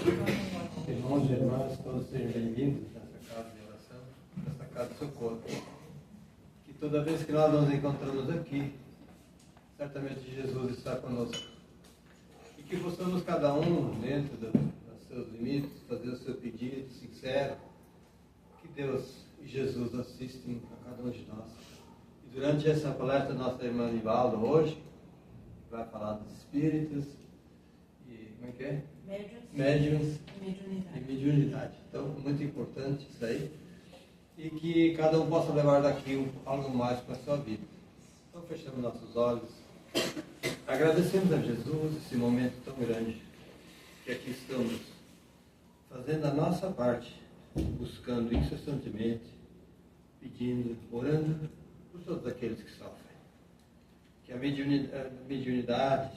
Irmãos e irmãs, todos sejam bem-vindos nessa casa de oração, nessa casa de socorro. Que toda vez que nós nos encontramos aqui, certamente Jesus está conosco. E que possamos cada um, dentro dos seus limites, fazer o seu pedido sincero. Que Deus e Jesus assistem a cada um de nós. E durante essa palestra, nossa irmã Nivaldo, hoje, vai falar dos espíritos e, como é que é? Médiuns e mediunidade. Então, muito importante isso aí. E que cada um possa levar daqui algo mais para a sua vida. Então, fechamos nossos olhos. Agradecemos a Jesus esse momento tão grande que aqui estamos fazendo a nossa parte, buscando incessantemente, pedindo, orando por todos aqueles que sofrem. Que a mediunidade,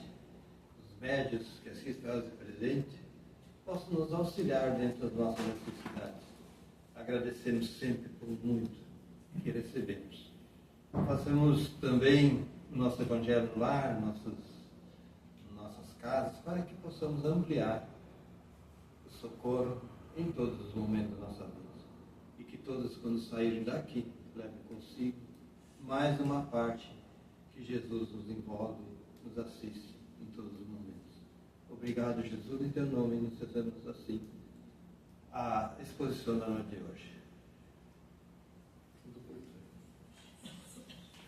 os médios que aqui estão presentes, possam nos auxiliar dentro das nossas necessidades. Agradecemos sempre por muito que recebemos. Façamos também o nosso Evangelho no lar, nossas casas, para que possamos ampliar o socorro em todos os momentos da nossa vida. E que todos, quando saírem daqui, levem consigo mais uma parte que Jesus nos envolve, nos assiste em todos os momentos. Obrigado, Jesus, em teu nome, nos fazemos assim a exposição da noite de hoje.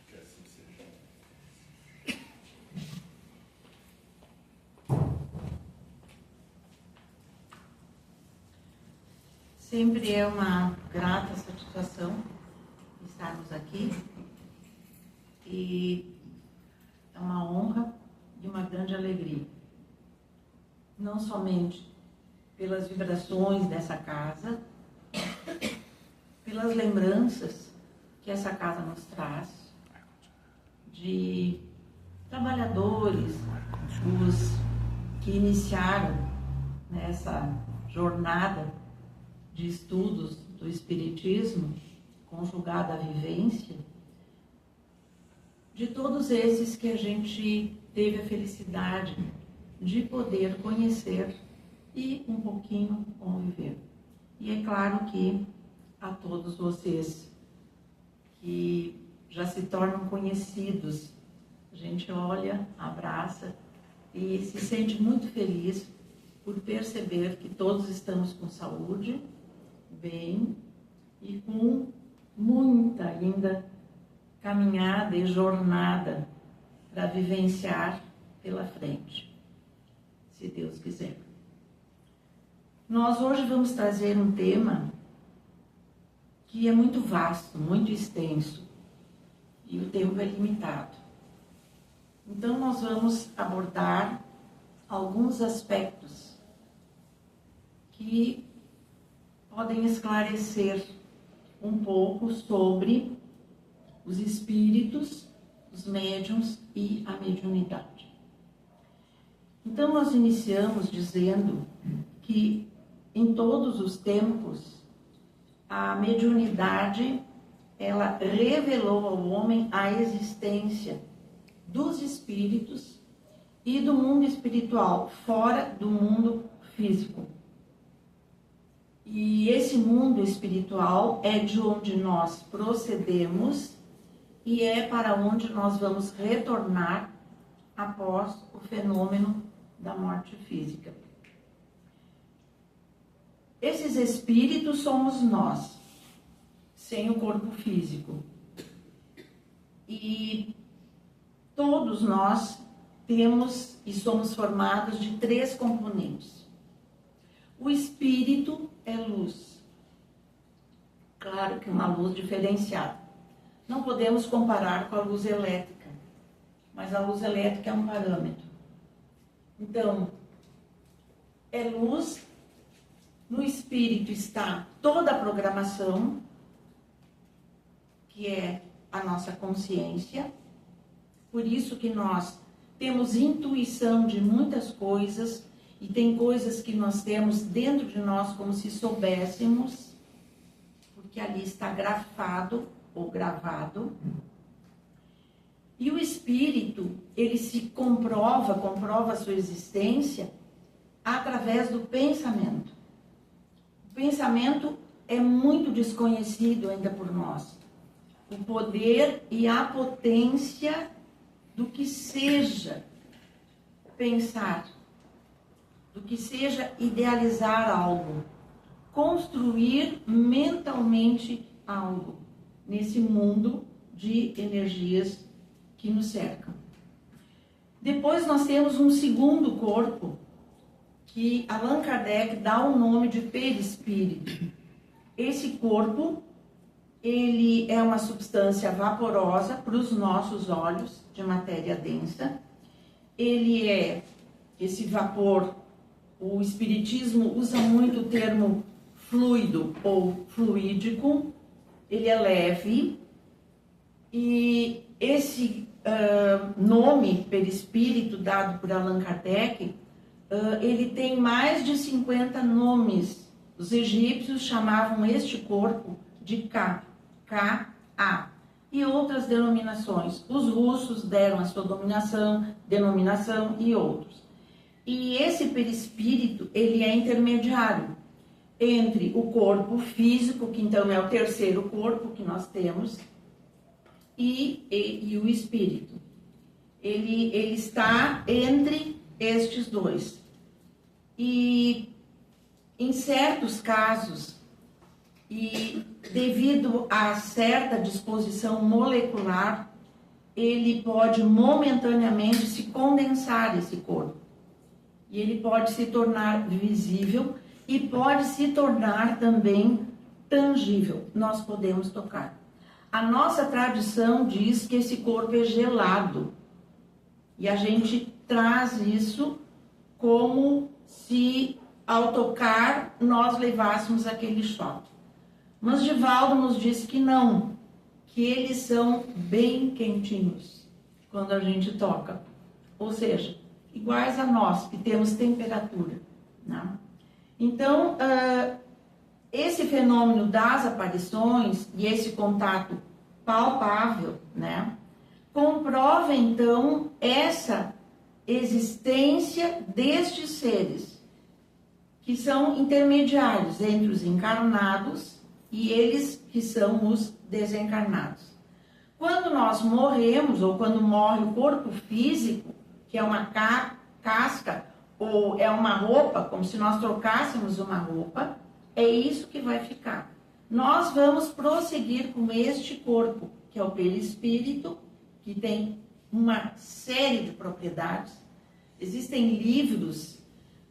Que assim seja. Sempre é uma grata satisfação estarmos aqui e é uma honra e uma grande alegria. Não somente pelas vibrações dessa casa, pelas lembranças que essa casa nos traz, de trabalhadores, os que iniciaram nessa jornada de estudos do Espiritismo, conjugada à vivência, de todos esses que a gente teve a felicidade de poder conhecer e um pouquinho conviver. E é claro que a todos vocês que já se tornam conhecidos, a gente olha, abraça e se sente muito feliz por perceber que todos estamos com saúde, bem e com muita ainda caminhada e jornada para vivenciar pela frente, se Deus quiser. Nós hoje vamos trazer um tema que é muito vasto, muito extenso, e o tempo é limitado. Então nós vamos abordar alguns aspectos que podem esclarecer um pouco sobre os espíritos, os médiuns e a mediunidade. Então nós iniciamos dizendo que em todos os tempos a mediunidade ela revelou ao homem a existência dos espíritos e do mundo espiritual fora do mundo físico. E esse mundo espiritual é de onde nós procedemos e é para onde nós vamos retornar após o fenômeno da morte física. Esses espíritos somos nós, sem o corpo físico. E todos nós temos e somos formados de 3 componentes. O espírito é luz. Claro que uma luz diferenciada. Não podemos comparar com a luz elétrica, mas a luz elétrica é um parâmetro. Então, é luz. No espírito está toda a programação, que é a nossa consciência. Por isso que nós temos intuição de muitas coisas e tem coisas que nós temos dentro de nós como se soubéssemos, porque ali está grafado ou gravado. E o espírito, ele se comprova a sua existência através do pensamento. O pensamento é muito desconhecido ainda por nós. O poder e a potência do que seja pensar, do que seja idealizar algo, construir mentalmente algo nesse mundo de energias que nos cercam. Depois nós temos um segundo corpo que Allan Kardec dá o nome de perispírito. Esse corpo, ele é uma substância vaporosa para os nossos olhos, de matéria densa. Ele é esse vapor, o espiritismo usa muito o termo fluido ou fluídico. Ele é leve e esse nome perispírito dado por Allan Kardec, ele tem mais de 50 nomes. Os egípcios chamavam este corpo de Ka, Ka-A, e outras denominações. Os russos deram a sua denominação e outros. E esse perispírito, ele é intermediário entre o corpo físico, que então é o terceiro corpo que nós temos, e o espírito. Ele está entre estes dois. E em certos casos, e devido a certa disposição molecular, ele pode momentaneamente se condensar esse corpo. E ele pode se tornar visível e pode se tornar também tangível. Nós podemos tocar. A nossa tradição diz que esse corpo é gelado. E a gente traz isso como se, ao tocar, nós levássemos aquele choque. Mas Divaldo nos disse que não, que eles são bem quentinhos quando a gente toca. Ou seja, iguais a nós, que temos temperatura, né? Então, esse fenômeno das aparições e esse contato palpável, né, comprova então essa existência destes seres que são intermediários entre os encarnados e eles que são os desencarnados. Quando nós morremos, ou quando morre o corpo físico, que é uma casca ou é uma roupa, como se nós trocássemos uma roupa, é isso que vai ficar. Nós vamos prosseguir com este corpo, que é o perispírito, que tem uma série de propriedades. Existem livros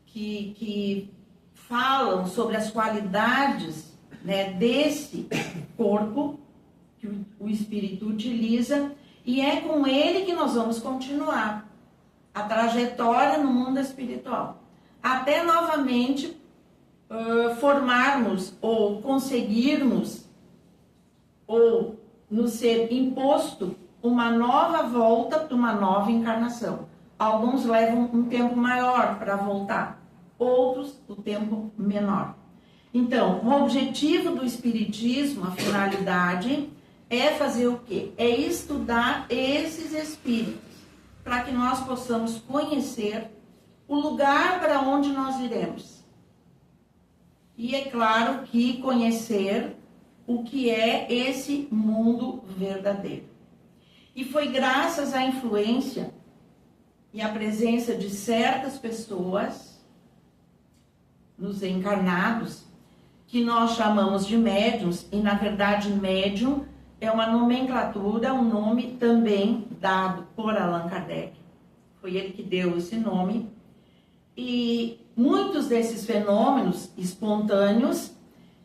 que falam sobre as qualidades, né, desse corpo que o espírito utiliza, e é com ele que nós vamos continuar a trajetória no mundo espiritual, até novamente formarmos ou conseguirmos ou nos ser imposto uma nova volta para uma nova encarnação. Alguns levam um tempo maior para voltar, outros o tempo menor. Então, o objetivo do espiritismo, a finalidade, é fazer o quê? É estudar esses espíritos, para que nós possamos conhecer o lugar para onde nós iremos. E é claro que conhecer o que é esse mundo verdadeiro. E foi graças à influência e à presença de certas pessoas nos encarnados, que nós chamamos de médiuns, e na verdade médium é uma nomenclatura, um nome também dado por Allan Kardec. Foi ele que deu esse nome. E muitos desses fenômenos espontâneos,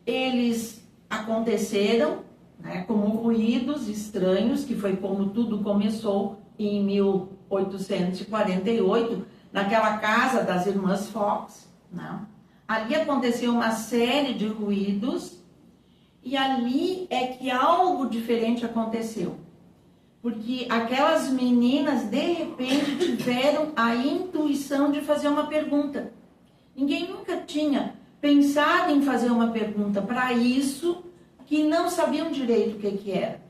eles aconteceram, né, como ruídos estranhos, que foi como tudo começou em 1848, naquela casa das irmãs Fox, né? Ali aconteceu uma série de ruídos e ali é que algo diferente aconteceu. Porque aquelas meninas, de repente, tiveram a intuição de fazer uma pergunta. Ninguém nunca tinha pensado em fazer uma pergunta para isso, que não sabiam direito o que era.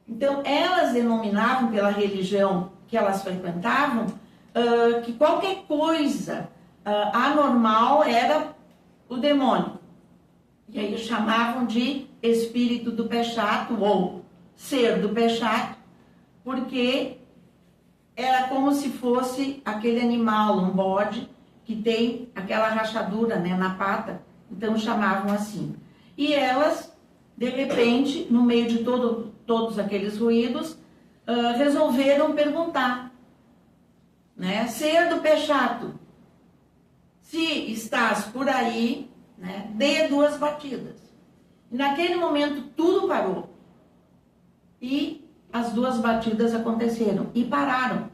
Então, elas denominavam pela religião que elas frequentavam, que qualquer coisa anormal era o demônio. E aí chamavam de espírito do pé chato ou ser do pé chato, porque era como se fosse aquele animal, um bode, que tem aquela rachadura, né, na pata, então chamavam assim. E elas, de repente, no meio de todos aqueles ruídos, resolveram perguntar, né, ser do pé chato, se estás por aí, né, dê 2 batidas. E naquele momento tudo parou. E as 2 batidas aconteceram e pararam.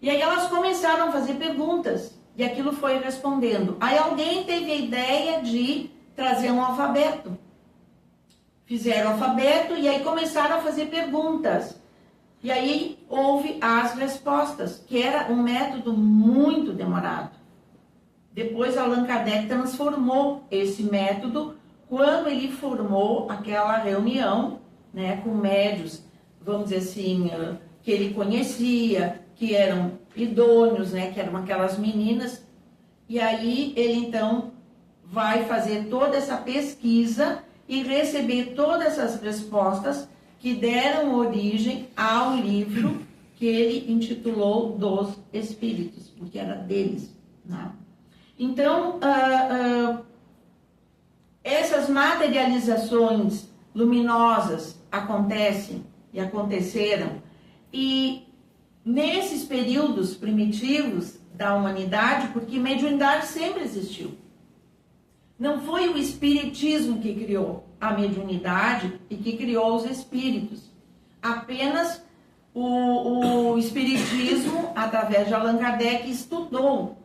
E aí elas começaram a fazer perguntas e aquilo foi respondendo. Aí alguém teve a ideia de trazer um alfabeto. Fizeram o alfabeto e aí começaram a fazer perguntas. E aí houve as respostas, que era um método muito demorado. Depois Allan Kardec transformou esse método quando ele formou aquela reunião, né, com médios, vamos dizer assim, que ele conhecia, que eram idôneos, né, que eram aquelas meninas. E aí ele então vai fazer toda essa pesquisa e receber todas essas respostas que deram origem ao livro que ele intitulou Dos Espíritos, porque era deles, né? Então, essas materializações luminosas acontecem e aconteceram, e nesses períodos primitivos da humanidade, porque mediunidade sempre existiu. Não foi o espiritismo que criou a mediunidade e que criou os espíritos. Apenas o espiritismo, através de Allan Kardec, estudou.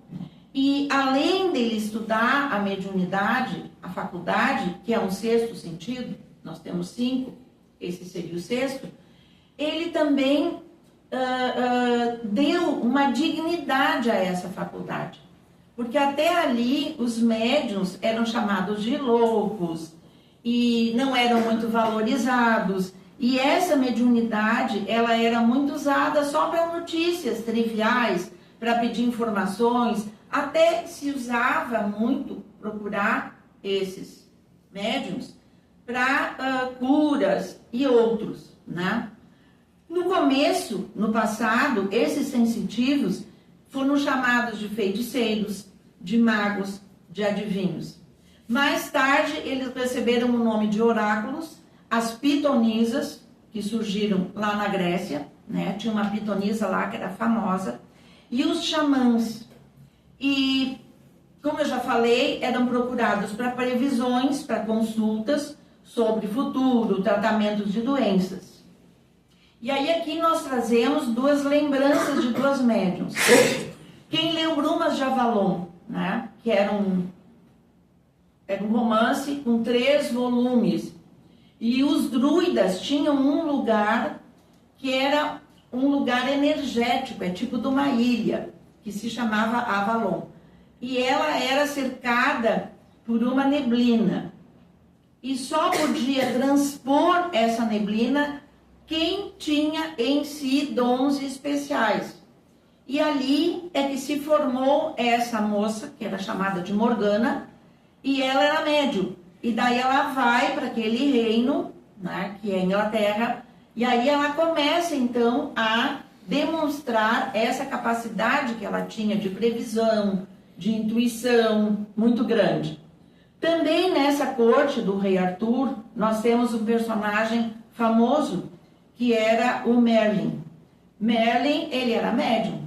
E além dele estudar a mediunidade, a faculdade, que é um 6º sentido, nós temos 5, esse seria o 6º, ele também deu uma dignidade a essa faculdade. Porque até ali os médiuns eram chamados de loucos e não eram muito valorizados. E essa mediunidade, ela era muito usada só para notícias triviais, para pedir informações. Até se usava muito procurar esses médiuns para curas e outros, né? No começo, no passado, esses sensitivos foram chamados de feiticeiros, de magos, de adivinhos. Mais tarde, eles receberam o nome de oráculos, as pitonisas, que surgiram lá na Grécia, né? Tinha uma pitonisa lá que era famosa, e os xamãs. E, como eu já falei, eram procurados para previsões, para consultas sobre futuro, tratamentos de doenças. E aí aqui nós trazemos 2 lembranças de 2 médiuns. Quem leu Brumas de Avalon, né? Que era um romance com 3 volumes. E os druidas tinham um lugar que era um lugar energético, é tipo de uma ilha, que se chamava Avalon. E ela era cercada por uma neblina. E só podia transpor essa neblina quem tinha em si dons especiais. E ali é que se formou essa moça, que era chamada de Morgana, e ela era médium. E daí ela vai para aquele reino, né, que é a Inglaterra, e aí ela começa então a demonstrar essa capacidade que ela tinha de previsão, de intuição muito grande. Também nessa corte do rei Arthur, nós temos um personagem famoso, que era o Merlin. Merlin, ele era médium.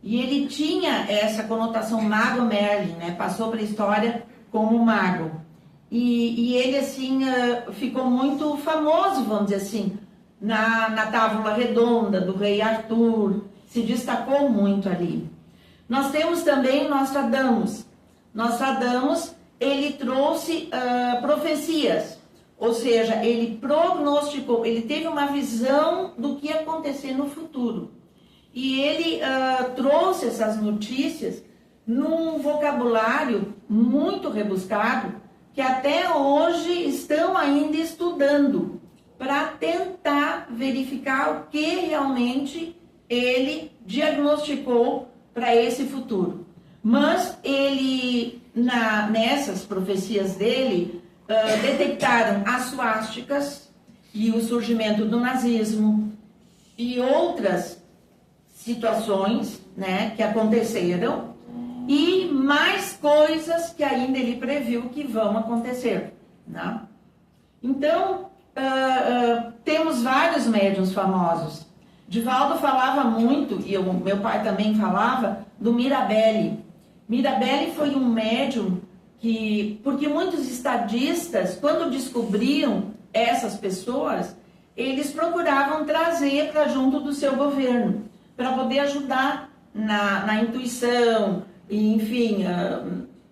E ele tinha essa conotação mago Merlin, né? Passou para a história como mago. E ele, assim, ficou muito famoso, vamos dizer assim, na tábua redonda do rei Arthur. Se destacou muito ali. Nós temos também Nostradamus. Nostradamus, ele trouxe profecias. Ou seja, ele prognosticou, ele teve uma visão do que ia acontecer no futuro. E ele trouxe essas notícias num vocabulário muito rebuscado, que até hoje estão ainda estudando, para tentar verificar o que realmente ele diagnosticou para esse futuro. Mas ele, nessas profecias dele, detectaram as suásticas e o surgimento do nazismo e outras situações, né, que aconteceram, e mais coisas que ainda ele previu que vão acontecer, né? Então, temos vários médiuns famosos. Divaldo falava muito, e meu pai também falava, do Mirabelli. Mirabelli foi um médium porque muitos estadistas, quando descobriam essas pessoas, eles procuravam trazer para junto do seu governo, para poder ajudar na intuição, enfim,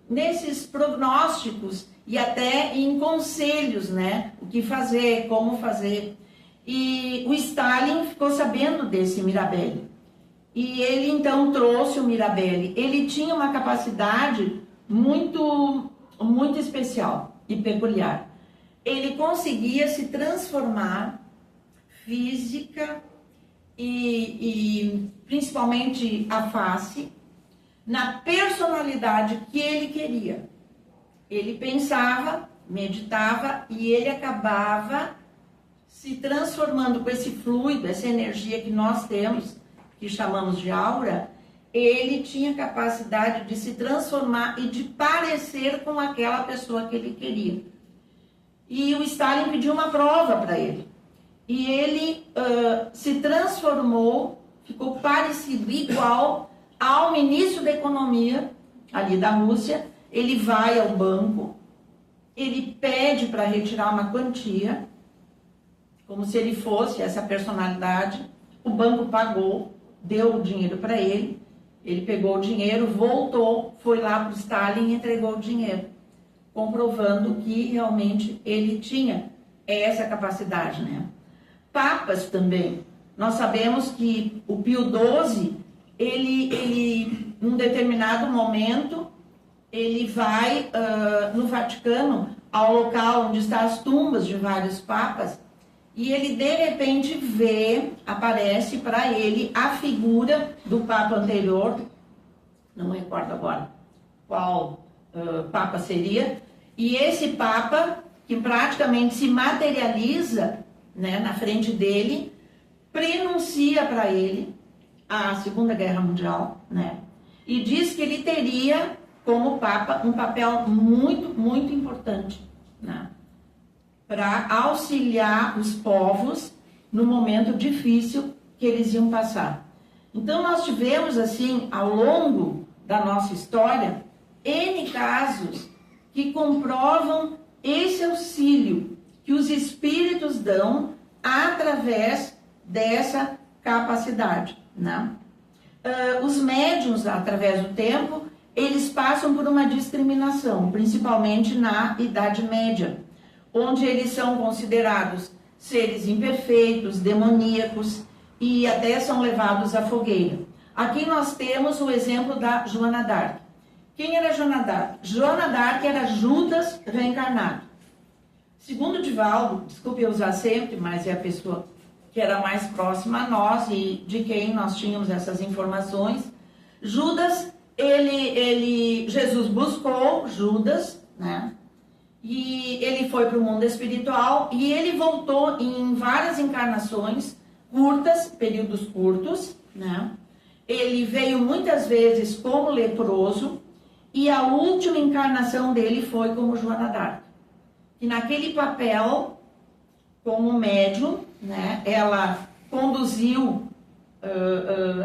nesses prognósticos e até em conselhos, né? O que fazer, como fazer. E o Stalin ficou sabendo desse Mirabelli. E ele então trouxe o Mirabelli. Ele tinha uma capacidade muito, muito especial e peculiar. Ele conseguia se transformar física e principalmente a face na personalidade que ele queria. Ele pensava, meditava e ele acabava se transformando com esse fluido, essa energia que nós temos, que chamamos de aura. Ele tinha capacidade de se transformar e de parecer com aquela pessoa que ele queria. E o Stalin pediu uma prova para ele. E ele se transformou, ficou parecido, igual ao ministro da economia ali da Rússia. Ele vai ao banco, ele pede para retirar uma quantia, como se ele fosse essa personalidade. O banco pagou, deu o dinheiro para ele, ele pegou o dinheiro, voltou, foi lá para o Stalin e entregou o dinheiro, comprovando que realmente ele tinha essa capacidade, né? Papas também. Nós sabemos que o Pio XII, ele num determinado momento, ele vai no Vaticano, ao local onde estão as tumbas de vários papas, e ele de repente aparece para ele a figura do papa anterior, não me recordo agora qual papa seria, e esse papa, que praticamente se materializa, né, na frente dele, prenuncia para ele a Segunda Guerra Mundial, né, e diz que ele teria como papa um papel muito, muito importante, né, para auxiliar os povos no momento difícil que eles iam passar. Então nós tivemos assim, ao longo da nossa história, N casos que comprovam esse auxílio que os espíritos dão através dessa capacidade, né? Os médiuns, através do tempo, eles passam por uma discriminação, principalmente na Idade Média, onde eles são considerados seres imperfeitos, demoníacos e até são levados à fogueira. Aqui nós temos o exemplo da Joana d'Arc. Quem era Joana d'Arc? Joana d'Arc era Judas reencarnado. Segundo Divaldo, desculpe eu usar sempre, mas é a pessoa que era mais próxima a nós e de quem nós tínhamos essas informações. Judas, Jesus buscou Judas, né? E ele foi para o mundo espiritual e ele voltou em várias encarnações curtas, períodos curtos, né? Ele veio muitas vezes como leproso e a última encarnação dele foi como Joana d'Arc. E naquele papel, como médium, né, ela conduziu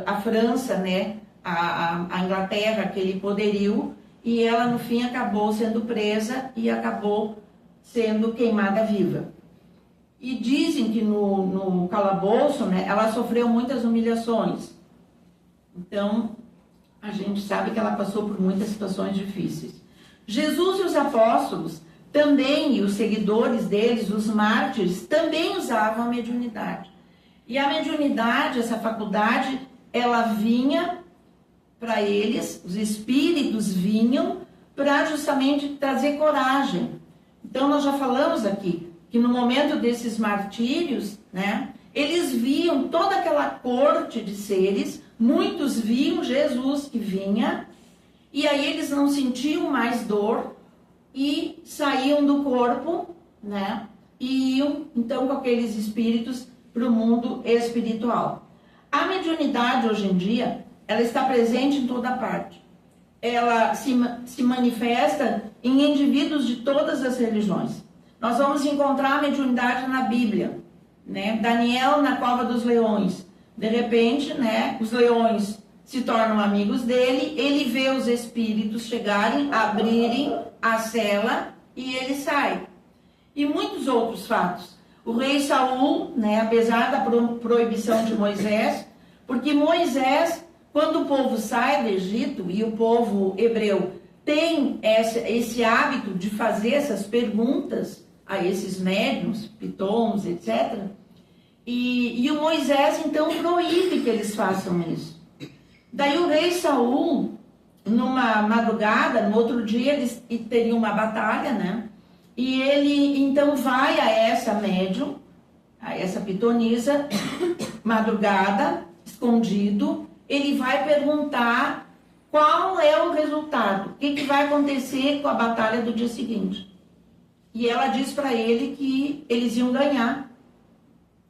a França, né, a Inglaterra, aquele poderio, e ela no fim acabou sendo presa e acabou sendo queimada viva. E dizem que no calabouço, né, ela sofreu muitas humilhações. Então, a gente sabe que ela passou por muitas situações difíceis. Jesus e os apóstolos também, e os seguidores deles, os mártires, também usavam a mediunidade. E a mediunidade, essa faculdade, ela vinha para eles, os espíritos vinham para justamente trazer coragem. Então, nós já falamos aqui que no momento desses martírios, né, eles viam toda aquela corte de seres, muitos viam Jesus que vinha e aí eles não sentiam mais dor e saíam do corpo, né? E iam então com aqueles espíritos para o mundo espiritual. A mediunidade hoje em dia, ela está presente em toda parte. Ela se manifesta em indivíduos de todas as religiões. Nós vamos encontrar a mediunidade na Bíblia, né? Daniel na cova dos leões. De repente, né, os leões se tornam amigos dele, ele vê os espíritos chegarem, abrirem a cela e ele sai. E muitos outros fatos. O rei Saul, né, apesar da proibição de Moisés, porque Moisés, quando o povo sai do Egito e o povo hebreu tem esse hábito de fazer essas perguntas a esses médiuns, pitons, etc., e o Moisés, então, proíbe que eles façam isso. Daí o rei Saul, numa madrugada, no outro dia, eles teriam uma batalha, né? E ele, então, vai a essa médium, a essa pitonisa, madrugada, escondido, ele vai perguntar qual é o resultado, o que vai acontecer com a batalha do dia seguinte. E ela diz para ele que eles iam ganhar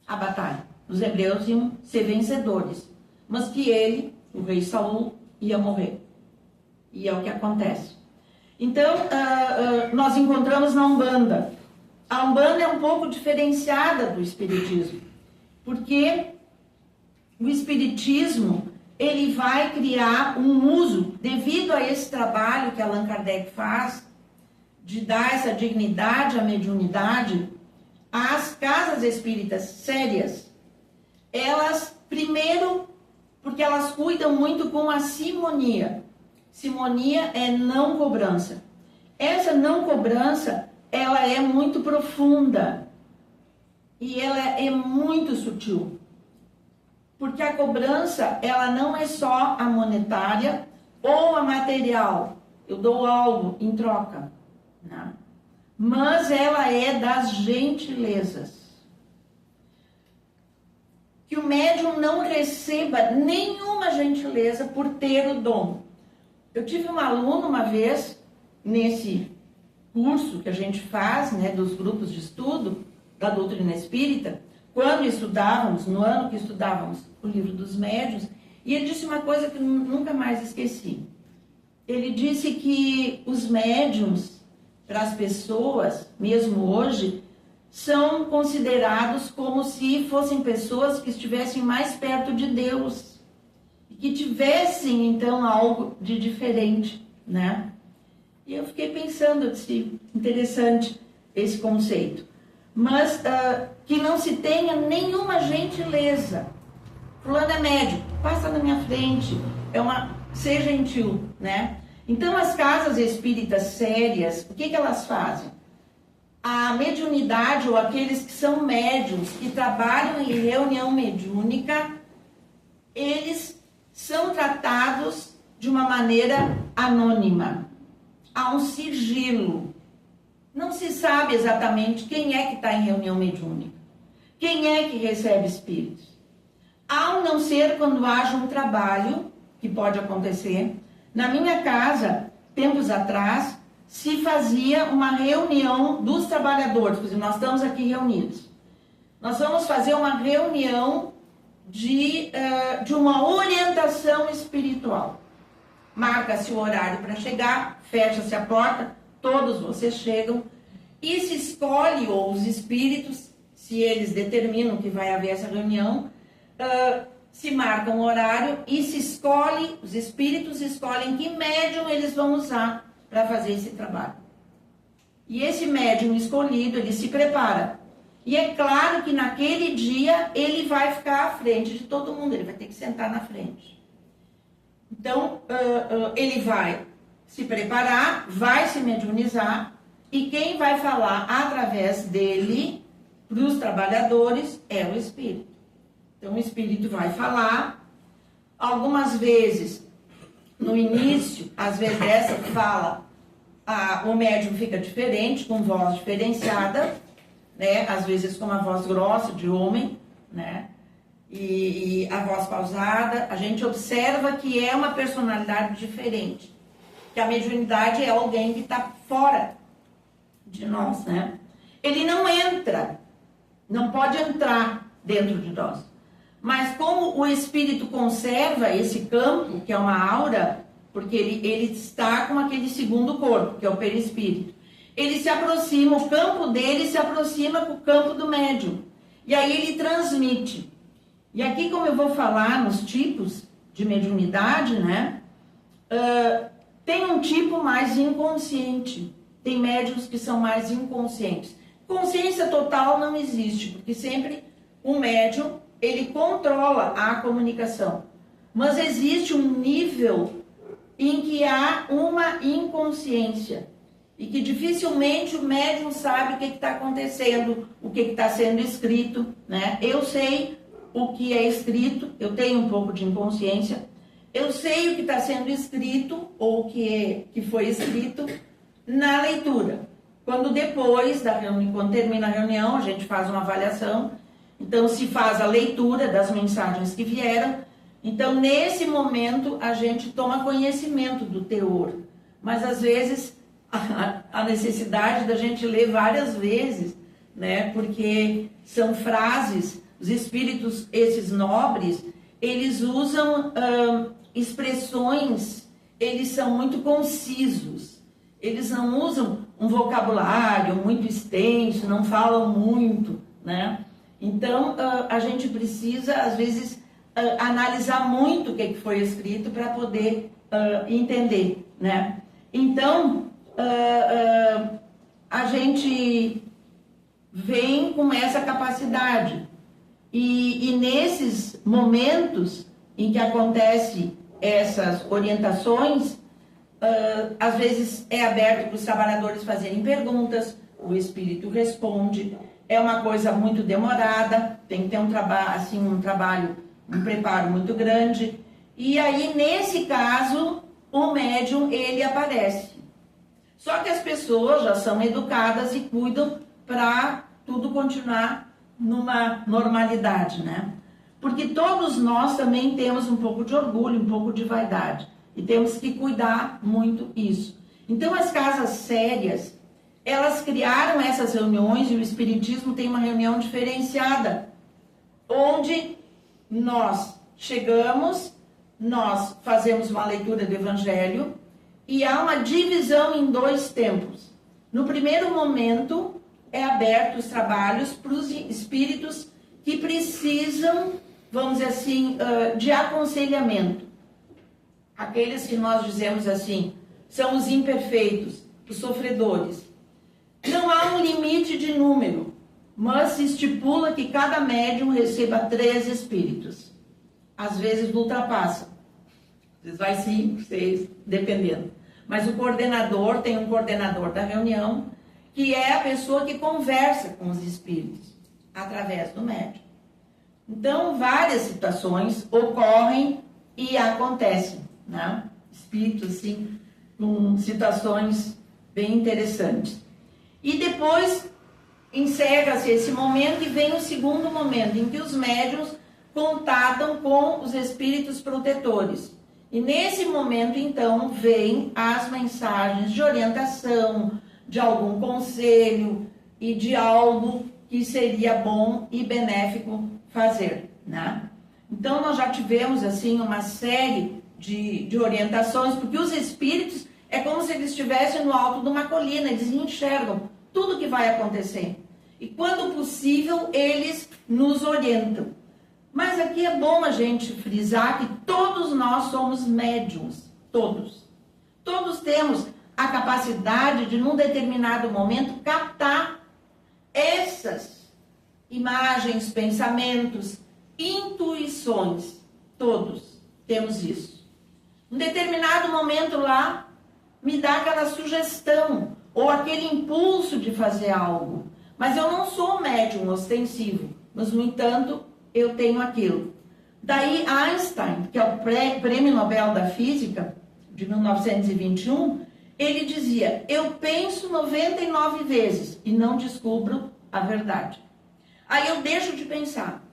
a batalha. Os hebreus iam ser vencedores, mas que ele, o rei Saul, ia morrer. E é o que acontece. Então, nós encontramos na Umbanda. A Umbanda é um pouco diferenciada do Espiritismo, porque o Espiritismo, ele vai criar um uso, devido a esse trabalho que Allan Kardec faz, de dar essa dignidade à mediunidade. As casas espíritas sérias, elas, primeiro, porque elas cuidam muito com a simonia. Simonia é não cobrança. Essa não cobrança, ela é muito profunda e ela é muito sutil. Porque a cobrança, ela não é só a monetária ou a material. Eu dou algo em troca, né? Mas ela é das gentilezas. Que o médium não receba nenhuma gentileza por ter o dom. Eu tive um aluno uma vez, nesse curso que a gente faz, né, dos grupos de estudo da doutrina espírita, quando estudávamos, no ano que estudávamos o livro dos médiuns, e ele disse uma coisa que eu nunca mais esqueci. Ele disse que os médiuns, para as pessoas, mesmo hoje, são considerados como se fossem pessoas que estivessem mais perto de Deus e que tivessem, então, algo de diferente, né? E eu fiquei pensando, eu disse, interessante esse conceito. Mas que não se tenha nenhuma gentileza. Fulano é médium, passa na minha frente, ser gentil, né? Então, as casas espíritas sérias, o que elas fazem? A mediunidade, ou aqueles que são médiuns, que trabalham em reunião mediúnica, eles são tratados de uma maneira anônima. Há um sigilo. Não se sabe exatamente quem é que está em reunião mediúnica. Quem é que recebe espíritos. Ao não ser quando haja um trabalho, que pode acontecer. Na minha casa, tempos atrás, se fazia uma reunião dos trabalhadores. Por exemplo, nós estamos aqui reunidos. Nós vamos fazer uma reunião de uma orientação espiritual. Marca-se o horário para chegar, fecha-se a porta, todos vocês chegam e se escolhe, ou os espíritos, se eles determinam que vai haver essa reunião, se marca um horário e se escolhe, os espíritos escolhem que médium eles vão usar para fazer esse trabalho. E esse médium escolhido, ele se prepara. E é claro que naquele dia ele vai ficar à frente de todo mundo, ele vai ter que sentar na frente. Então, ele vai se preparar, vai se mediunizar, e quem vai falar através dele para os trabalhadores é o espírito. Então, o espírito vai falar, algumas vezes, no início, às vezes dessa fala, o médium fica diferente, com voz diferenciada, né? Às vezes com uma voz grossa de homem, né? E a voz pausada, a gente observa que é uma personalidade diferente. que a mediunidade é alguém que está fora de nós, né? Ele não entra, não pode entrar dentro de nós. Mas como o espírito conserva esse campo, que é uma aura, porque ele está com aquele segundo corpo, que é o perispírito, ele se aproxima, o campo dele se aproxima com o campo do médium. E aí ele transmite. E aqui, como eu vou falar nos tipos de mediunidade, né? Tem um tipo mais inconsciente. Tem médiuns que são mais inconscientes. Consciência total não existe, porque sempre o médium, ele controla a comunicação. Mas existe um nível em que há uma inconsciência. E que dificilmente o médium sabe o que está acontecendo, o que está sendo escrito, né? Eu sei o que é escrito, eu tenho um pouco de inconsciência, eu sei o que está sendo escrito, ou o que foi escrito na leitura. Quando depois da reunião, quando termina a reunião, a gente faz uma avaliação, então se faz a leitura das mensagens que vieram, então nesse momento a gente toma conhecimento do teor, mas às vezes a necessidade da gente ler várias vezes, né? Porque são frases, os espíritos, esses nobres, eles usam expressões, eles são muito concisos, eles não usam um vocabulário muito extenso, não falam muito, né? Então, a gente precisa, às vezes, analisar muito o que foi escrito para poder entender, né? Então, a gente vem com essa capacidade e nesses momentos em que acontece essas orientações, às vezes é aberto para os trabalhadores fazerem perguntas, o espírito responde, é uma coisa muito demorada, tem que ter um trabalho, um preparo muito grande, e aí nesse caso o médium ele aparece. Só que as pessoas já são educadas e cuidam para tudo continuar numa normalidade, né? Porque todos nós também temos um pouco de orgulho, um pouco de vaidade. E temos que cuidar muito isso. Então, as casas sérias, elas criaram essas reuniões e o Espiritismo tem uma reunião diferenciada, onde nós chegamos, nós fazemos uma leitura do Evangelho, e há uma divisão em 2 tempos. No primeiro momento, é aberto os trabalhos para os espíritos que precisam, vamos dizer assim, de aconselhamento. Aqueles que nós dizemos assim, são os imperfeitos, os sofredores. Não há um limite de número, mas se estipula que cada médium receba 3 espíritos. Às vezes ultrapassa. Às vezes vai 5, 6, dependendo. Mas o coordenador, tem um coordenador da reunião, que é a pessoa que conversa com os espíritos, através do médium. Então, várias situações ocorrem e acontecem, né? Espíritos, assim, com situações bem interessantes. E depois, encerra-se esse momento e vem o segundo momento, em que os médiuns contatam com os espíritos protetores. E nesse momento, então, vêm as mensagens de orientação, de algum conselho e de algo que seria bom e benéfico fazer, né? Então, nós já tivemos, assim, uma série de orientações, porque os espíritos é como se eles estivessem no alto de uma colina, eles enxergam tudo que vai acontecer. E, quando possível, eles nos orientam. Mas aqui é bom a gente frisar que todos nós somos médiums, todos. Todos temos a capacidade de, num determinado momento, captar essas imagens, pensamentos, intuições. Todos temos isso. Um determinado momento lá, me dá aquela sugestão, ou aquele impulso de fazer algo. Mas eu não sou médium ostensivo, mas, no entanto, eu tenho aquilo. Daí Einstein, que é o Prêmio Nobel da Física, de 1921, ele dizia, eu penso 99 vezes e não descubro a verdade. Aí eu deixo de pensar.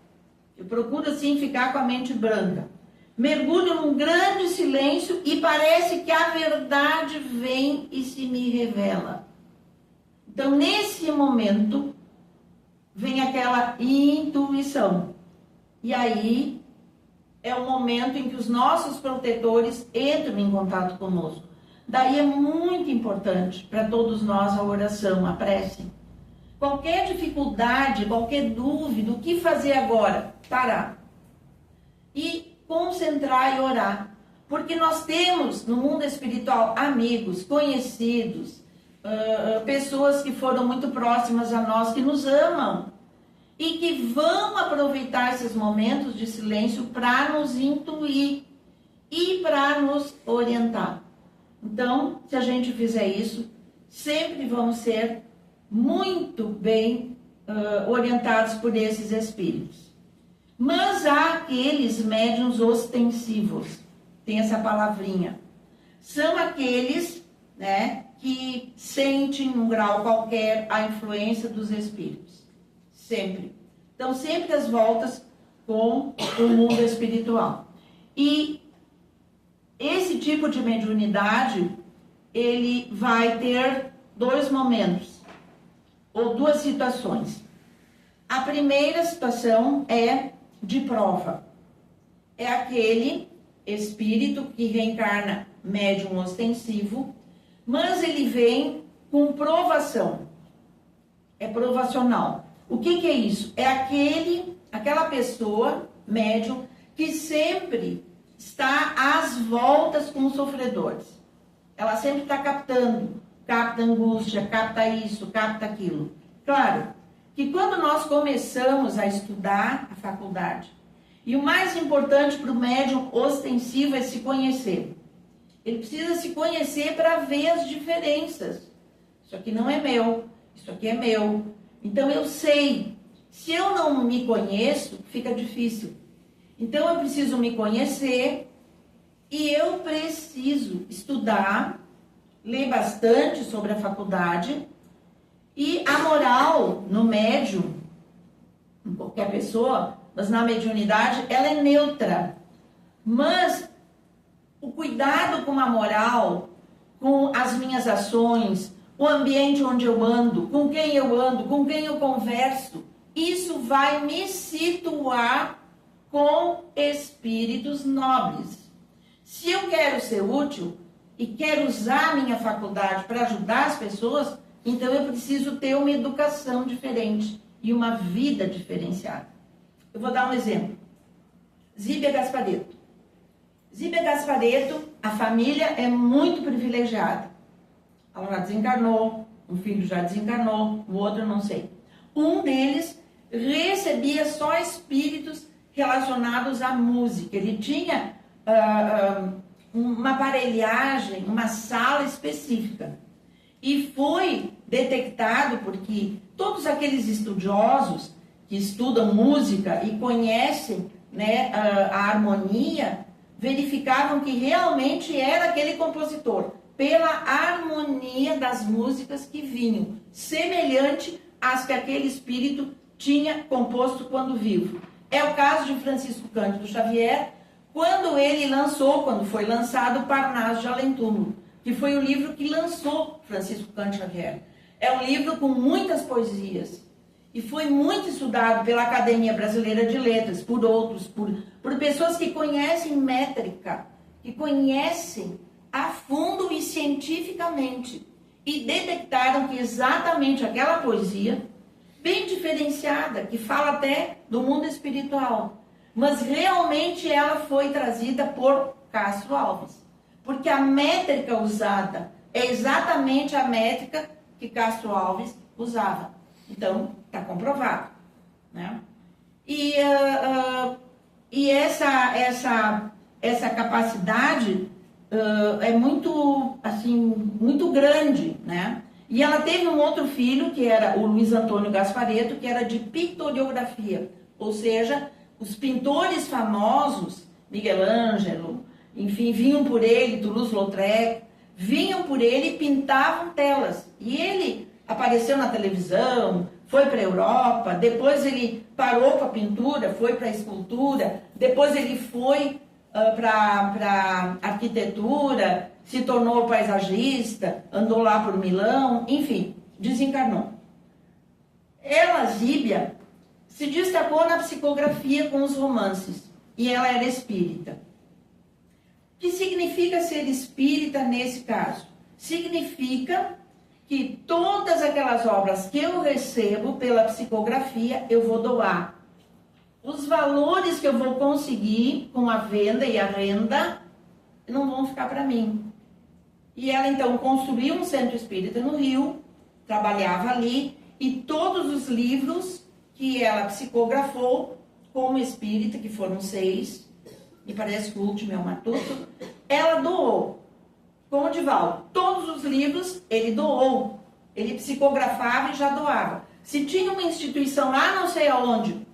Eu procuro, assim, ficar com a mente branca. mergulho num grande silêncio e parece que a verdade vem e se me revela. Então, nesse momento, vem aquela intuição. E aí é o momento em que os nossos protetores entram em contato conosco. Daí é muito importante para todos nós a oração, a prece. Qualquer dificuldade, qualquer dúvida, o que fazer agora? Parar. E concentrar e orar. Porque nós temos no mundo espiritual amigos, conhecidos, pessoas que foram muito próximas a nós, que nos amam e que vão aproveitar esses momentos de silêncio para nos intuir e para nos orientar. Então, se a gente fizer isso, sempre vamos ser muito bem orientados por esses espíritos. Mas há aqueles médiuns ostensivos, tem essa palavrinha. São aqueles, né, que sentem num grau qualquer a influência dos espíritos. Sempre. Então, sempre as voltas com o mundo espiritual. E esse tipo de mediunidade, ele vai ter dois momentos, ou duas situações. A primeira situação é de prova. É aquele espírito que reencarna médium ostensivo, mas ele vem com provação. É provacional. O que é isso? É aquela pessoa, médium, que sempre está às voltas com os sofredores. Ela sempre está capta angústia, capta isso, capta aquilo. Claro que quando nós começamos a estudar a faculdade, e o mais importante para o médium ostensivo é se conhecer. Ele precisa se conhecer para ver as diferenças. Isso aqui não é meu, isso aqui é meu. Então eu sei, se eu não me conheço, fica difícil. Então eu preciso me conhecer e eu preciso estudar, ler bastante sobre a faculdade. E a moral no médium, em qualquer pessoa, mas na mediunidade, ela é neutra. Mas o cuidado com a moral, com as minhas ações, o ambiente onde eu ando, com quem eu converso, isso vai me situar com espíritos nobres. Se eu quero ser útil e quero usar a minha faculdade para ajudar as pessoas, então eu preciso ter uma educação diferente e uma vida diferenciada. Eu vou dar um exemplo. Zíbia Gasparetto. Zíbia Gasparetto, a família é muito privilegiada. Ela já desencarnou, um filho já desencarnou, o outro eu não sei. Um deles recebia só espíritos relacionados à música. Ele tinha uma aparelhagem, uma sala específica. E foi detectado porque todos aqueles estudiosos que estudam música e conhecem, né, a harmonia, verificavam que realmente era aquele compositor, pela harmonia das músicas que vinham, semelhante às que aquele espírito tinha composto quando vivo. É o caso de Francisco Cândido Xavier, quando foi lançado o Parnaso de Além Túmulo, que foi o livro que lançou Francisco Cândido Xavier. É um livro com muitas poesias e foi muito estudado pela Academia Brasileira de Letras, por outros, por pessoas que conhecem métrica, que conhecem a fundo e cientificamente, e detectaram que exatamente aquela poesia, bem diferenciada, que fala até do mundo espiritual, mas realmente ela foi trazida por Castro Alves, porque a métrica usada é exatamente a métrica que Castro Alves usava. Então, está comprovado, né? E essa capacidade é muito, assim, muito grande, né? E ela teve um outro filho, que era o Luiz Antônio Gasparetto, que era de pictoriografia, ou seja, os pintores famosos, Miguel Ângelo, enfim, vinham por ele, Toulouse-Lautrec, vinham por ele e pintavam telas. E ele apareceu na televisão, foi para a Europa, depois ele parou com a pintura, foi para a escultura, depois ele foi para arquitetura, se tornou paisagista, andou lá por Milão, enfim, desencarnou. Ela, Zíbia, se destacou na psicografia com os romances, e ela era espírita. O que significa ser espírita nesse caso? Significa que todas aquelas obras que eu recebo pela psicografia, eu vou doar. Os valores que eu vou conseguir com a venda e a renda não vão ficar para mim. E ela então construiu um centro espírita no Rio, trabalhava ali, e todos os livros que ela psicografou como espírita, que foram 6, e parece que o último é o Matuto, ela doou. Como o Divaldo, todos os livros ele doou. Ele psicografava e já doava. Se tinha uma instituição lá não sei aonde,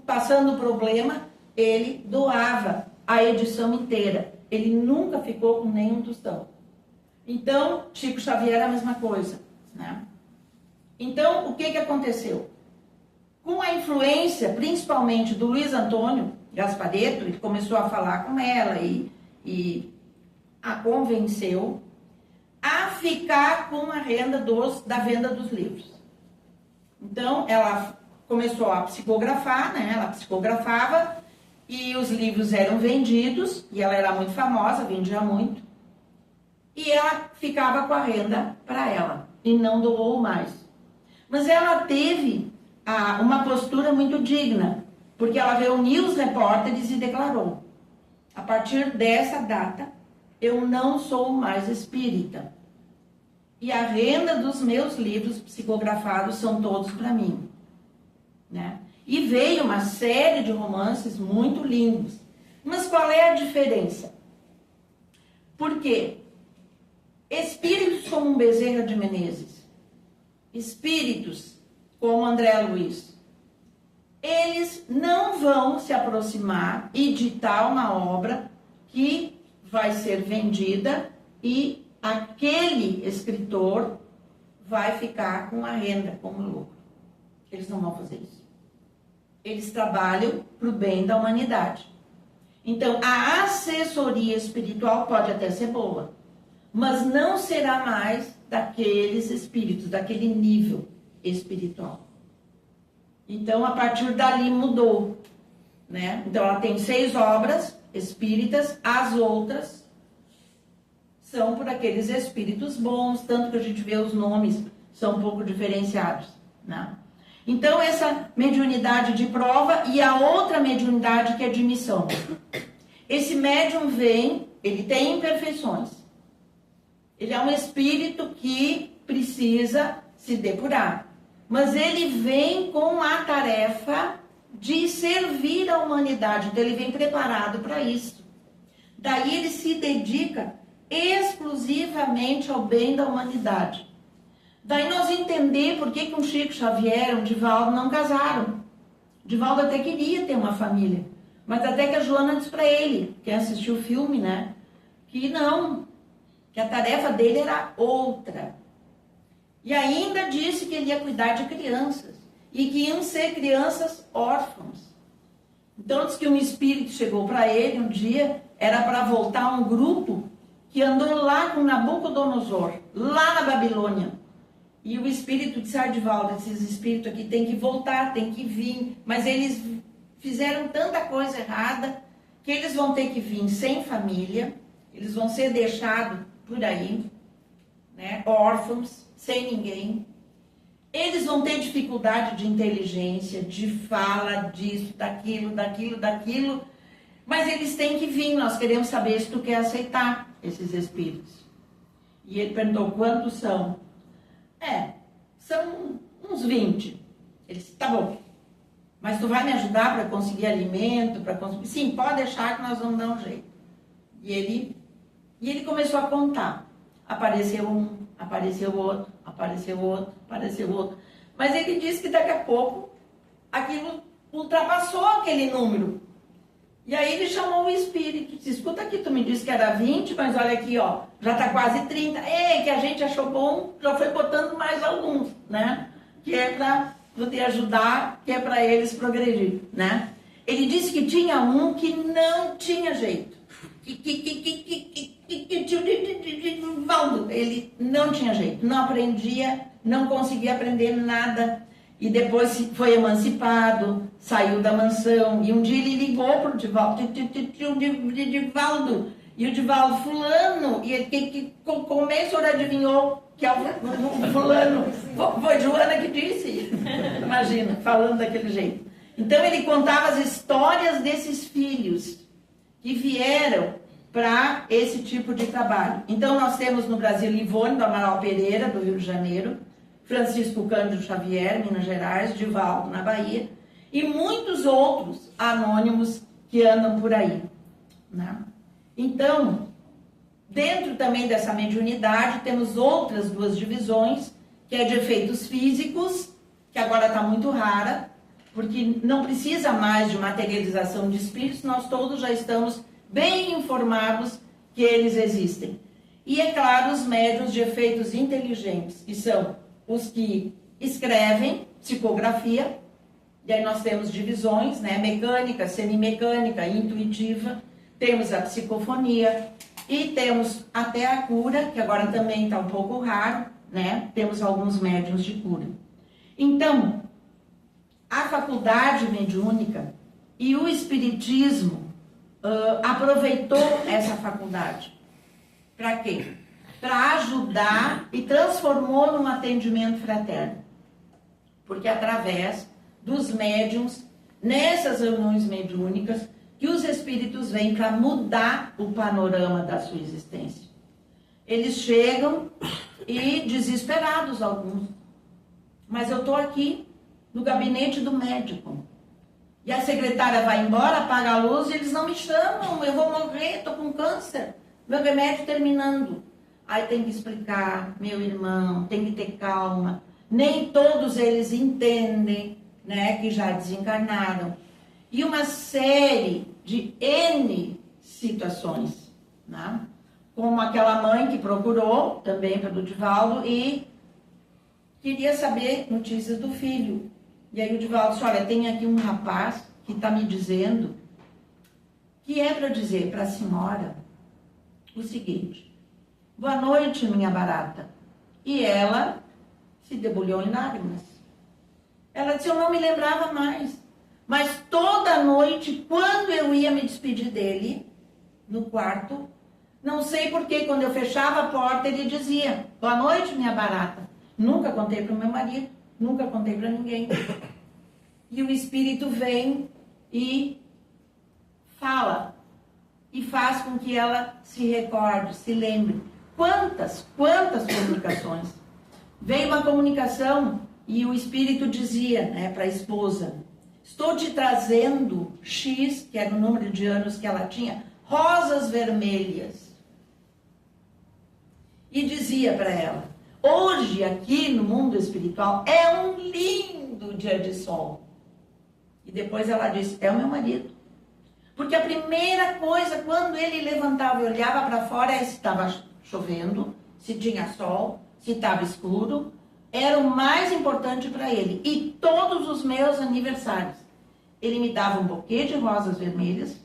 passando problema, ele doava a edição inteira. Ele nunca ficou com nenhum tostão. Então, Chico Xavier era a mesma coisa, né? Então, o que aconteceu? Com a influência, principalmente do Luiz Antônio Gasparetto, ele começou a falar com ela e a convenceu a ficar com a renda da venda dos livros. Então, ela começou a psicografar, né? Ela psicografava e os livros eram vendidos, e ela era muito famosa, vendia muito, e ela ficava com a renda para ela, e não doou mais. Mas ela teve uma postura muito digna, porque ela reuniu os repórteres e declarou: a partir dessa data, eu não sou mais espírita. E a renda dos meus livros psicografados são todos para mim. Né? E veio uma série de romances muito lindos. Mas qual é a diferença? Porque espíritos como Bezerra de Menezes, espíritos como André Luiz, eles não vão se aproximar e ditar uma obra que vai ser vendida e aquele escritor vai ficar com a renda como lucro. Eles não vão fazer isso. Eles trabalham para o bem da humanidade. Então, a assessoria espiritual pode até ser boa, mas não será mais daqueles espíritos, daquele nível espiritual. Então, a partir dali mudou, né? Então, ela tem 6 obras espíritas, as outras são por aqueles espíritos bons, tanto que a gente vê os nomes são um pouco diferenciados, né? Então, essa mediunidade de prova e a outra mediunidade que é de missão. Esse médium vem, ele tem imperfeições. Ele é um espírito que precisa se depurar. Mas ele vem com a tarefa de servir a humanidade. Então, ele vem preparado para isso. Daí ele se dedica exclusivamente ao bem da humanidade. Daí nós entendemos por que um Chico Xavier, um Divaldo não casaram. Divaldo até queria ter uma família, mas até que a Joana disse para ele, quem assistiu o filme, né, que não, que a tarefa dele era outra. E ainda disse que ele ia cuidar de crianças, e que iam ser crianças órfãos. Então diz que um espírito chegou para ele um dia, era para voltar um grupo que andou lá com Nabucodonosor, lá na Babilônia. E o espírito de Sardivaldo, esses espíritos aqui tem que voltar, tem que vir, mas eles fizeram tanta coisa errada que eles vão ter que vir sem família, eles vão ser deixados por aí, né, órfãos, sem ninguém. Eles vão ter dificuldade de inteligência, de fala, disso, daquilo, mas eles têm que vir, nós queremos saber se tu quer aceitar esses espíritos. E ele perguntou, quantos são? São uns 20. Ele disse, tá bom, mas tu vai me ajudar para conseguir alimento, para conseguir... Sim, pode deixar que nós vamos dar um jeito. E ele começou a contar. Apareceu um, apareceu outro, apareceu outro, apareceu outro. Mas ele disse que daqui a pouco aquilo ultrapassou aquele número. E aí ele chamou o espírito, disse, escuta aqui, tu me disse que era 20, mas olha aqui, ó, já tá quase 30. Que a gente achou bom, já foi botando mais alguns, né? Que é para poder ajudar, que é para eles progredir, né? Ele disse que tinha um que não tinha jeito. Valdo, ele não tinha jeito, não aprendia, não conseguia aprender nada. E depois foi emancipado, saiu da mansão. E um dia ele ligou para o Divaldo, Divaldo. E o Divaldo, fulano. E ele, como é que o senhor adivinhou que é o fulano? Foi Joana que disse. Imagina, falando daquele jeito. Então ele contava as histórias desses filhos que vieram para esse tipo de trabalho. Então nós temos no Brasil Livone do Amaral Pereira, do Rio de Janeiro, Francisco Cândido Xavier, Minas Gerais, Divaldo, na Bahia, e muitos outros anônimos que andam por aí, né? Então, dentro também dessa mediunidade, temos outras duas divisões, que é de efeitos físicos, que agora está muito rara, porque não precisa mais de materialização de espíritos, nós todos já estamos bem informados que eles existem. E, é claro, os médiuns de efeitos inteligentes, que são os que escrevem, psicografia, e aí nós temos divisões, né? Mecânica, semimecânica, intuitiva, temos a psicofonia e temos até a cura, que agora também está um pouco raro, né? Temos alguns médiuns de cura. Então, a faculdade mediúnica e o espiritismo aproveitou essa faculdade. Para quê? Para ajudar e transformou num atendimento fraterno. Porque através dos médiuns, nessas reuniões mediúnicas, que os espíritos vêm para mudar o panorama da sua existência. Eles chegam e desesperados alguns. Mas eu estou aqui no gabinete do médico. E a secretária vai embora, apaga a luz e eles não me chamam, eu vou morrer, estou com câncer, meu remédio terminando. Aí tem que explicar, meu irmão, tem que ter calma. Nem todos eles entendem, né, que já desencarnaram. E uma série de N situações, né? Como aquela mãe que procurou, também pelo Divaldo, e queria saber notícias do filho. E aí o Divaldo disse, olha, tem aqui um rapaz que está me dizendo que é para dizer para a senhora o seguinte: boa noite, minha barata. E ela se debulhou em lágrimas. Ela disse, eu não me lembrava mais. Mas toda noite, quando eu ia me despedir dele, no quarto, não sei porquê, quando eu fechava a porta, ele dizia, boa noite, minha barata. Nunca contei para o meu marido, nunca contei para ninguém. E o espírito vem e fala. E faz com que ela se recorde, se lembre. Quantas comunicações. Veio uma comunicação e o espírito dizia, né, para a esposa, estou te trazendo X, que era o número de anos que ela tinha, rosas vermelhas. E dizia para ela, hoje aqui no mundo espiritual é um lindo dia de sol. E depois ela disse, é o meu marido. Porque a primeira coisa, quando ele levantava e olhava para fora, é se estava chovendo, se tinha sol, se estava escuro, era o mais importante para ele. E todos os meus aniversários, ele me dava um buquê de rosas vermelhas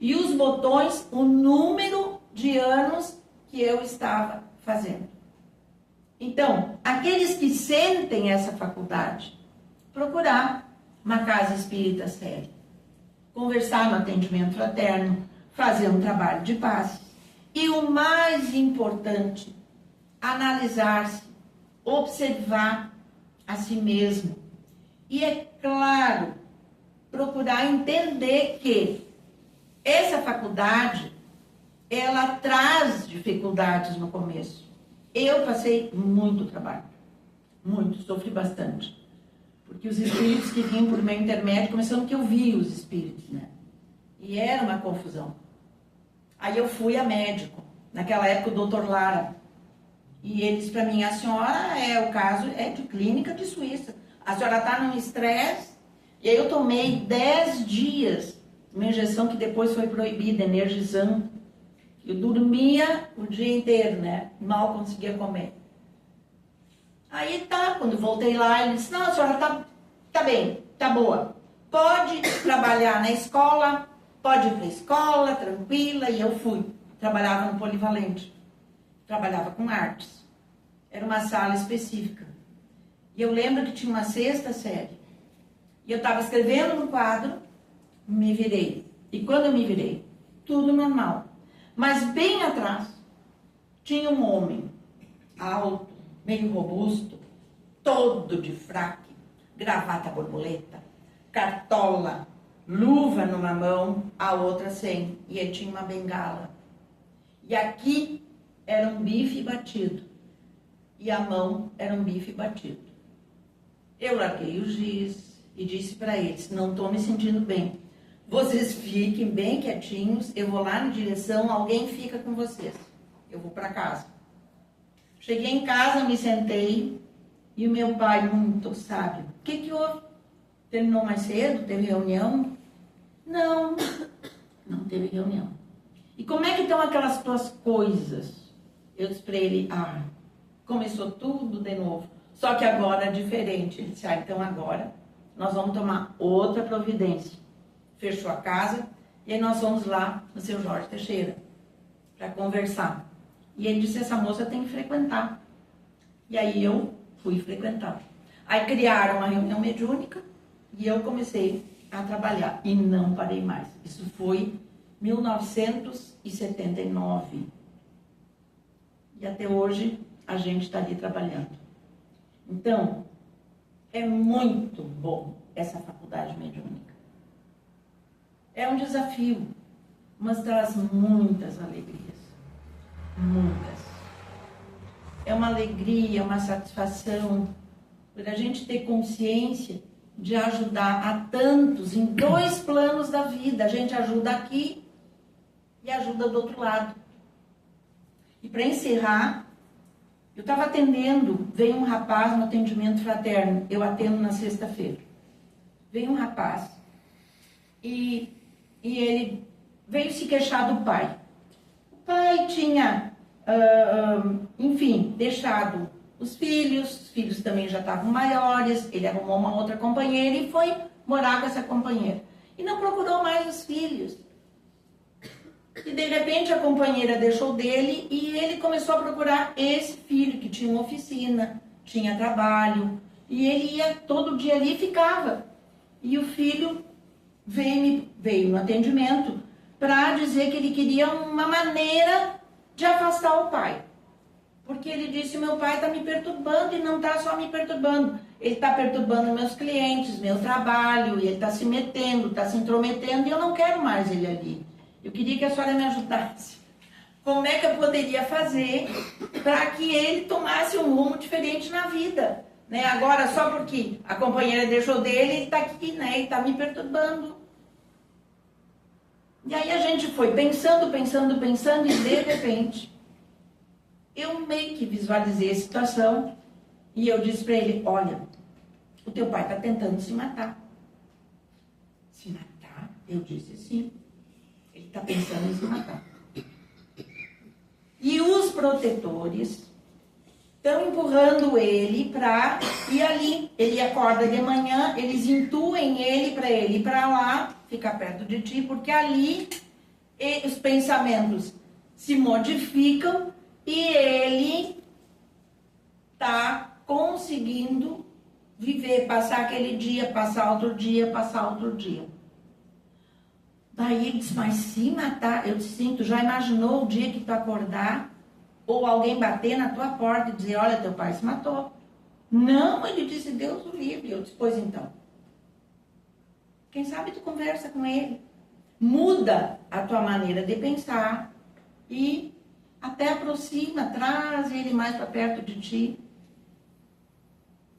e os botões, o número de anos que eu estava fazendo. Então, aqueles que sentem essa faculdade, procurar uma casa espírita séria, conversar no atendimento fraterno, fazer um trabalho de paz. E o mais importante, analisar-se, observar a si mesmo. E é claro, procurar entender que essa faculdade, ela traz dificuldades no começo. Eu passei muito trabalho, muito, sofri bastante. Porque os espíritos que vinham por meu intermédio, começando que eu via os espíritos, né? E era uma confusão. Aí eu fui a médico, naquela época o doutor Lara. E ele disse para mim, a senhora, o caso é de clínica de Suíça. A senhora está num estresse. E aí eu tomei 10 dias, uma injeção que depois foi proibida, energizante. Eu dormia o dia inteiro, né? Mal conseguia comer. Aí tá, quando voltei lá, ele disse, não, a senhora tá bem, tá boa. Pode trabalhar na escola, pode ir para a escola, tranquila, e eu fui. Trabalhava no Polivalente, trabalhava com artes. Era uma sala específica. E eu lembro que tinha uma sexta série. E eu estava escrevendo no quadro, me virei. E quando eu me virei, tudo normal. Mas bem atrás, tinha um homem, alto, meio robusto, todo de fraque, gravata borboleta, cartola, luva numa mão, a outra sem. E ele tinha uma bengala. E aqui era um bife batido. E a mão era um bife batido. Eu larguei o giz e disse para eles, não estou me sentindo bem. Vocês fiquem bem quietinhos, eu vou lá na direção, alguém fica com vocês. Eu vou para casa. Cheguei em casa, me sentei e o meu pai, muito sábio, o que houve? Terminou mais cedo? Teve reunião? Não, não teve reunião. E como é que estão aquelas tuas coisas? Eu disse para ele, começou tudo de novo. Só que agora é diferente. Ele disse, então agora nós vamos tomar outra providência. Fechou a casa e aí nós vamos lá no seu Jorge Teixeira para conversar. E ele disse, essa moça tem que frequentar. E aí eu fui frequentar. Aí criaram uma reunião mediúnica e eu comecei a trabalhar. E não parei mais. Isso foi 1979. E até hoje a gente está ali trabalhando. Então, é muito bom essa faculdade mediúnica. É um desafio, mas traz muitas alegrias. Muitas. É uma alegria, uma satisfação por a gente ter consciência de ajudar a tantos em dois planos da vida. A gente ajuda aqui e ajuda do outro lado. E para encerrar, eu estava atendendo, veio um rapaz no atendimento fraterno, eu atendo na sexta-feira. Veio um rapaz e ele veio se queixar do pai. O pai tinha, enfim, deixado os filhos também já estavam maiores, ele arrumou uma outra companheira e foi morar com essa companheira. E não procurou mais os filhos. E de repente a companheira deixou dele e ele começou a procurar esse filho que tinha uma oficina, tinha trabalho. E ele ia todo dia ali e ficava. E o filho veio no atendimento para dizer que ele queria uma maneira de afastar o pai. Porque ele disse, meu pai está me perturbando e não está só me perturbando. Ele está perturbando meus clientes, meu trabalho, e ele está se metendo, está se intrometendo e eu não quero mais ele ali. Eu queria que a senhora me ajudasse. Como é que eu poderia fazer para que ele tomasse um rumo diferente na vida? Né? Agora, só porque a companheira deixou dele, ele está aqui, né? Ele está me perturbando. E aí a gente foi pensando, e de repente, eu meio que visualizei a situação e eu disse para ele, olha, o teu pai está tentando se matar. Se matar? Eu disse sim. Ele está pensando em se matar. E os protetores estão empurrando ele para ir ali. Ele acorda de manhã, eles intuem ele para ir para lá, ficar perto de ti, porque ali os pensamentos se modificam e ele está conseguindo viver, passar aquele dia, passar outro dia, passar outro dia. Daí ele disse, mas se matar, eu disse, sim, tu já imaginou o dia que tu acordar ou alguém bater na tua porta e dizer, olha, teu pai se matou. Não, ele disse, Deus o livre. Eu disse, pois então. Quem sabe tu conversa com ele. Muda a tua maneira de pensar e até aproxima, traz ele mais para perto de ti.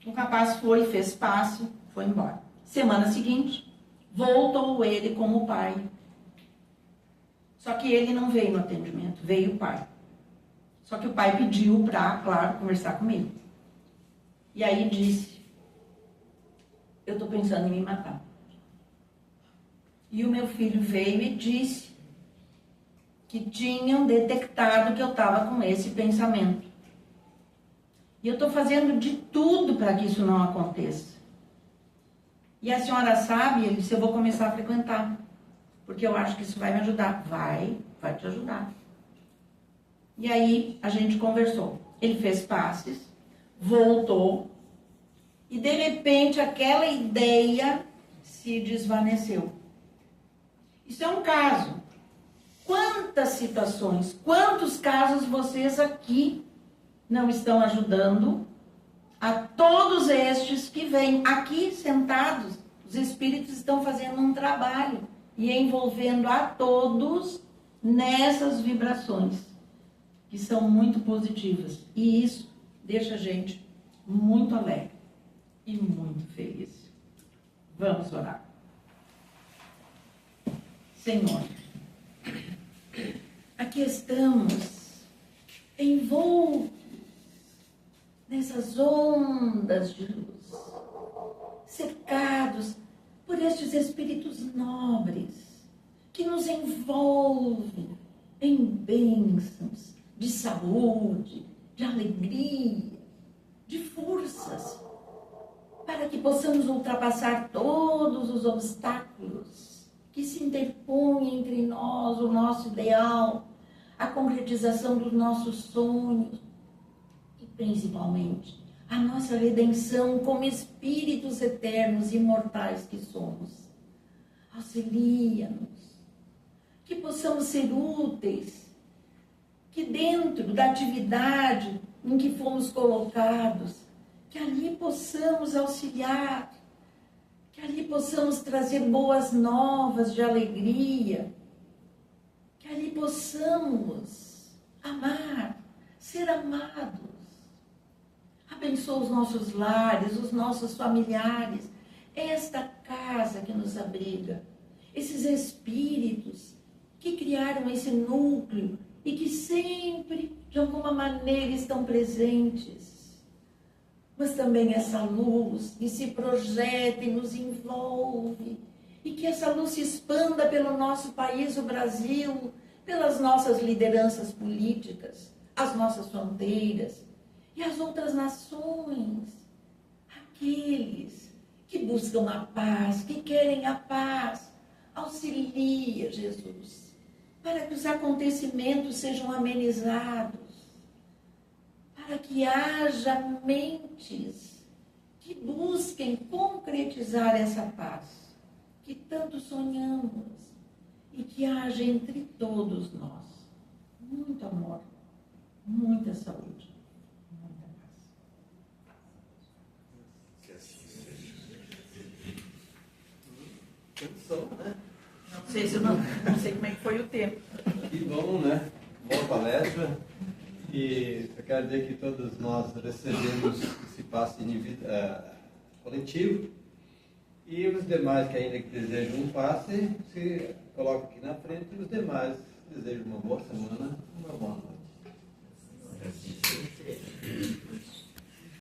O rapaz foi, fez passo, foi embora. Semana seguinte, voltou ele como pai. Só que ele não veio no atendimento, veio o pai. Só que o pai pediu para, claro, conversar comigo. E aí disse, eu estou pensando em me matar. E o meu filho veio e disse que tinham detectado que eu estava com esse pensamento. E eu estou fazendo de tudo para que isso não aconteça. E a senhora sabe, ele disse, eu vou começar a frequentar. porque eu acho que isso vai me ajudar. Vai te ajudar. E aí a gente conversou. Ele fez passes, voltou, e de repente aquela ideia se desvaneceu. Isso é um caso. Quantas situações, quantos casos vocês aqui não estão ajudando a todos estes que vêm aqui sentados? Os espíritos estão fazendo um trabalho e envolvendo a todos nessas vibrações, que são muito positivas. E isso deixa a gente muito alegre e muito feliz. Vamos orar. Senhor, aqui estamos envoltos nessas ondas de luz, cercados por estes espíritos nobres que nos envolvem em bênçãos de saúde, de alegria, de forças, para que possamos ultrapassar todos os obstáculos que se interpõem entre nós, o nosso ideal, a concretização dos nossos sonhos e, principalmente, a nossa redenção como espíritos eternos e imortais que somos. Auxilia-nos, que possamos ser úteis, que dentro da atividade em que fomos colocados, que ali possamos auxiliar, que ali possamos trazer boas novas de alegria, que ali possamos amar, ser amados. Abençoa os nossos lares, os nossos familiares, esta casa que nos abriga, esses espíritos que criaram esse núcleo e que sempre, de alguma maneira, estão presentes. Mas também essa luz que se projeta e nos envolve, e que essa luz se expanda pelo nosso país, o Brasil, pelas nossas lideranças políticas, as nossas fronteiras e as outras nações, aqueles que buscam a paz, que querem a paz. Auxilia, Jesus, para que os acontecimentos sejam amenizados, para que haja mentes que busquem concretizar essa paz que tanto sonhamos e que haja entre todos nós muito amor, muita saúde, muita paz. Canção, né? Não sei se eu não sei como é que foi o tempo. Que bom, né? Boa palestra. E eu quero dizer que todos nós recebemos esse passe coletivo. E os demais que ainda desejam um passe, se colocam aqui na frente. E os demais desejam uma boa semana, uma boa noite.